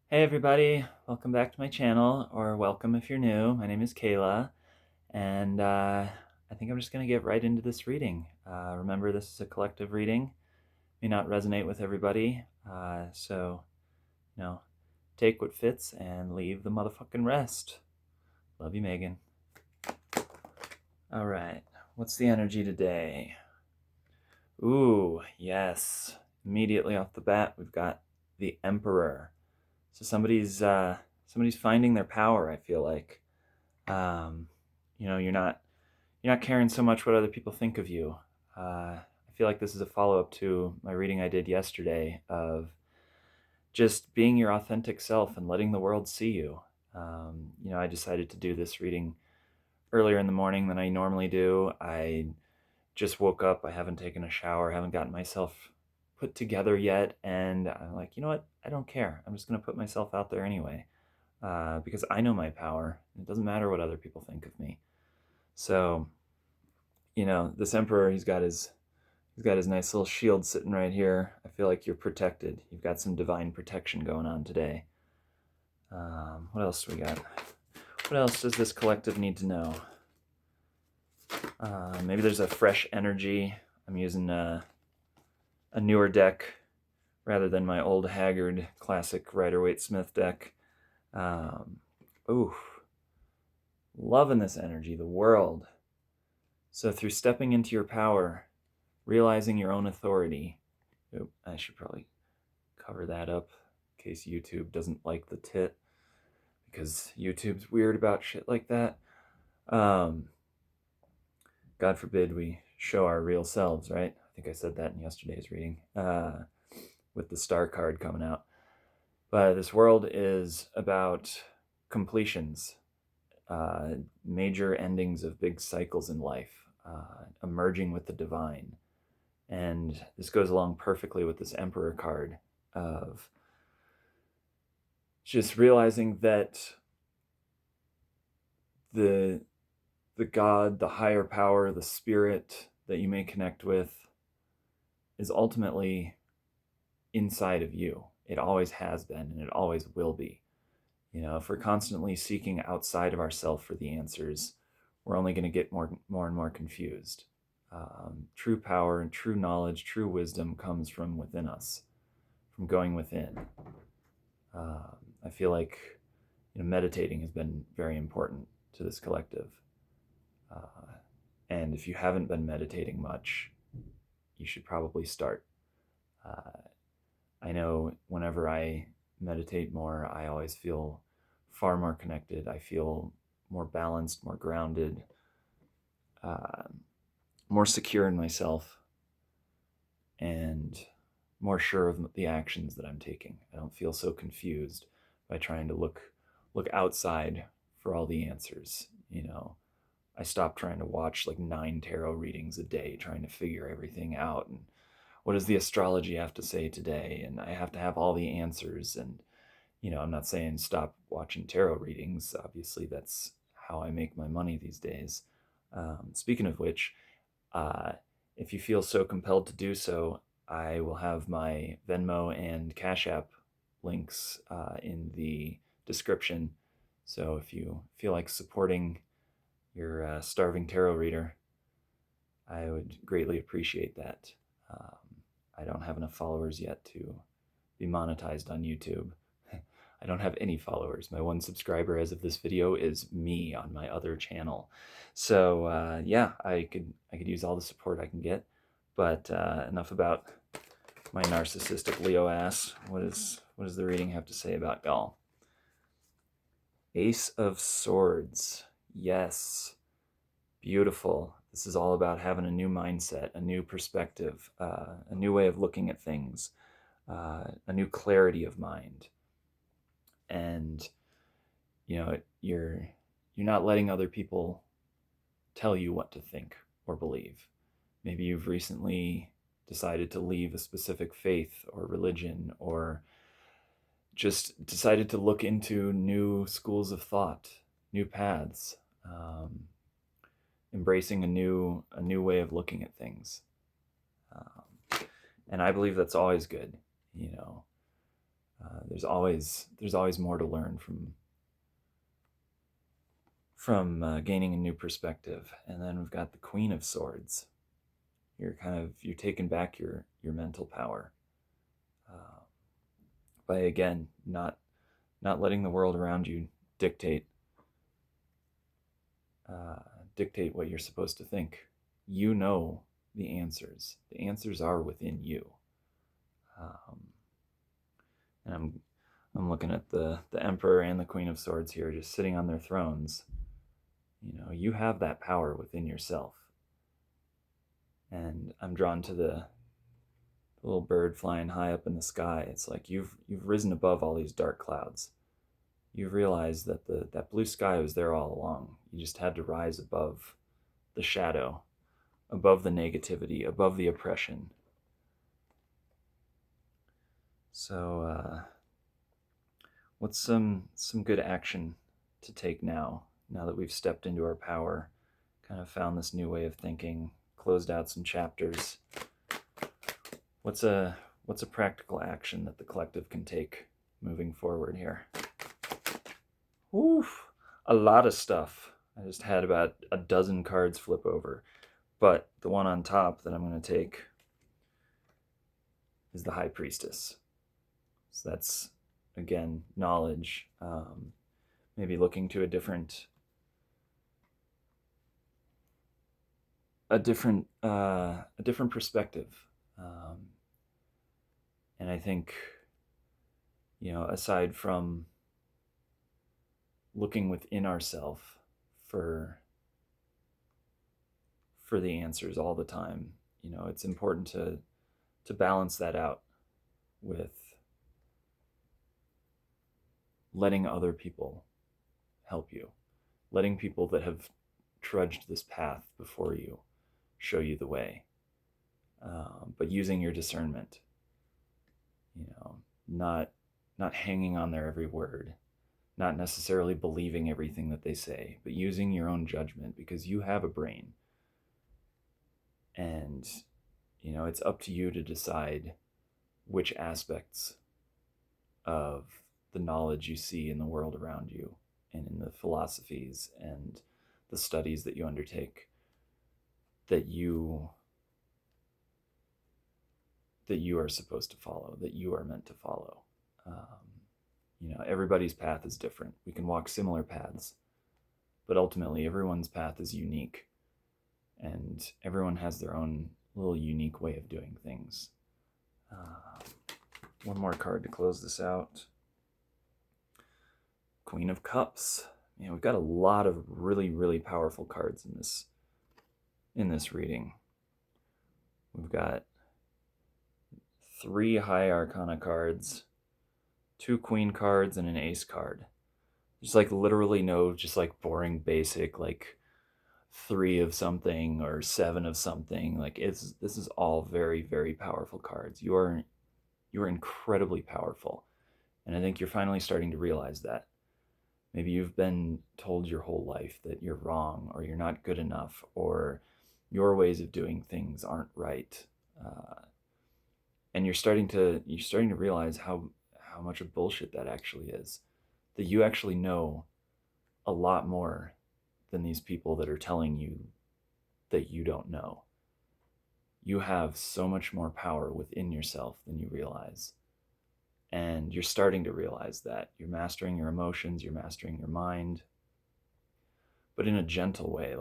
Hey everybody, welcome back to my channel, or welcome if you're new. My name is Kayla, and I think I'm just going to get right into this reading. Remember, this is a collective reading, may not resonate with everybody, so, you know, take what fits and leave the motherfucking rest. Love you, Megan. Alright, what's the energy today? Ooh, yes. Immediately off the bat, we've got the Emperor. So somebody's finding their power, I feel like. Um, you're not caring so much what other people think of you. I feel like this is a follow-up to my reading I did yesterday of just being your authentic self and letting the world see you. I decided to do this reading earlier in the morning than I normally do. I just woke up. I haven't taken a shower, haven't gotten myself put together yet, and I'm like, you know what? I don't care. I'm just going to put myself out there anyway, because I know my power. It doesn't matter what other people think of me. So, this Emperor, he's got his nice little shield sitting right here. I feel like you're protected. You've got some divine protection going on today. What else do we got? What else does this collective need to know? Maybe there's a fresh energy. I'm using a newer deck rather than my old haggard classic Rider-Waite-Smith deck. Ooh, loving this energy, the world. So through stepping into your power, realizing your own authority. I should probably cover that up in case YouTube doesn't like the tit, because YouTube's weird about shit like that. God forbid we show our real selves, right? I think I said that in yesterday's reading, with the star card coming out. But this world is about completions, major endings of big cycles in life, emerging with the divine. And this goes along perfectly with this Emperor card of just realizing that the God, the higher power, the spirit that you may connect with is ultimately inside of you. It always has been, and it always will be. If we're constantly seeking outside of ourselves for the answers, we're only going to get more and more confused. True power and true knowledge, true wisdom comes from within us, from going within. I feel like meditating has been very important to this collective. And if you haven't been meditating much, you should probably start. I know whenever I meditate more, I always feel far more connected. I feel more balanced, more grounded, more secure in myself, and more sure of the actions that I'm taking. I don't feel so confused by trying to look outside for all the answers. I stopped trying to watch like 9 tarot readings a day, trying to figure everything out. And what does the astrology have to say today? And I have to have all the answers. And, I'm not saying stop watching tarot readings. Obviously, that's how I make my money these days. Speaking of which, if you feel so compelled to do so, I will have my Venmo and Cashapp links in the description. So if you feel like supporting your starving tarot reader, I would greatly appreciate that. I don't have enough followers yet to be monetized on YouTube. I don't have any followers. My one subscriber as of this video is me on my other channel. So yeah, I could use all the support I can get. But enough about my narcissistic Leo ass. What does the reading have to say about y'all? Ace of Swords. Yes. Beautiful. This is all about having a new mindset, a new perspective, a new way of looking at things, a new clarity of mind. And you're not letting other people tell you what to think or believe. Maybe you've recently decided to leave a specific faith or religion, or just decided to look into new schools of thought, new paths, embracing a new way of looking at things. And I believe that's always good. there's always more to learn from gaining a new perspective. And then we've got the Queen of Swords. You're taking back your mental power uh, by, again, not letting the world around you dictate uh, dictate what you're supposed to think. You know the answers. The answers are within you. Um, and I'm looking at the Emperor and the Queen of Swords here, just sitting on their thrones. You have that power within yourself. And I'm drawn to the little bird flying high up in the sky. It's like you've risen above all these dark clouds. You've realized that that blue sky was there all along. You just had to rise above the shadow, above the negativity, above the oppression. So, what's some good action to take now that we've stepped into our power, kind of found this new way of thinking, closed out some chapters? What's a practical action that the collective can take moving forward here? Oof, a lot of stuff. I just had about a dozen cards flip over, but the one on top that I'm going to take is the High Priestess. So that's, again, knowledge, maybe looking to a different perspective. And I think, aside from looking within ourselves for the answers all the time, it's important to balance that out with letting other people help you, letting people that have trudged this path before you show you the way, but using your discernment, not hanging on their every word, not necessarily believing everything that they say, but using your own judgment, because you have a brain. And, it's up to you to decide which aspects of the knowledge you see in the world around you and in the philosophies and the studies that you undertake that you are supposed to follow, that you are meant to follow. Everybody's path is different. We can walk similar paths, but ultimately everyone's path is unique, and everyone has their own little unique way of doing things. One more card to close this out. Queen of Cups. We've got a lot of really, really powerful cards in this reading. We've got 3 High Arcana cards, 2 Queen cards, and an Ace card. There's literally no just boring basic 3 of something or 7 of something. This is all very, very powerful cards. You are incredibly powerful, and I think you're finally starting to realize that. Maybe you've been told your whole life that you're wrong, or you're not good enough, or your ways of doing things aren't right, and you're starting to realize how much of bullshit that actually is. That you actually know a lot more than these people that are telling you that you don't know. You have so much more power within yourself than you realize. And you're starting to realize that. You're mastering your emotions, you're mastering your mind, but in a gentle way.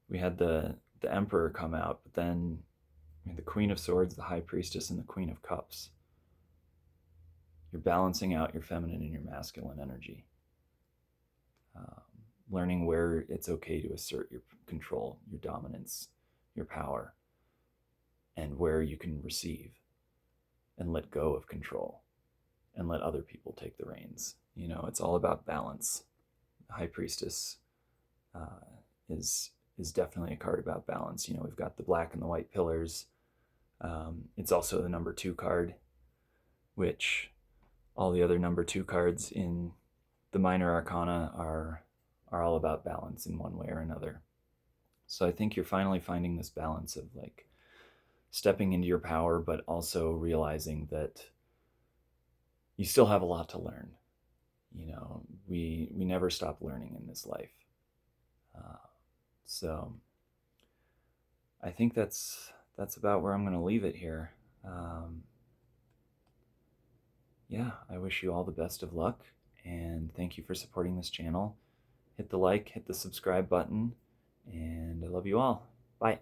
We had the Emperor come out, but then the Queen of Swords, the High Priestess, and the Queen of Cups. You're balancing out your feminine and your masculine energy. Learning where it's okay to assert your control, your dominance, your power, and where you can receive and let go of control and let other people take the reins. It's all about balance. The High Priestess is definitely a card about balance. We've got the black and the white pillars. It's also the number 2 card, which all the other number 2 cards in the minor arcana are all about balance in one way or another. So I think you're finally finding this balance of stepping into your power, but also realizing that you still have a lot to learn. We never stop learning in this life. So I think that's about where I'm going to leave it here. Um, yeah, I wish you all the best of luck, and thank you for supporting this channel. Hit the like, hit the subscribe button, and I love you all. Bye.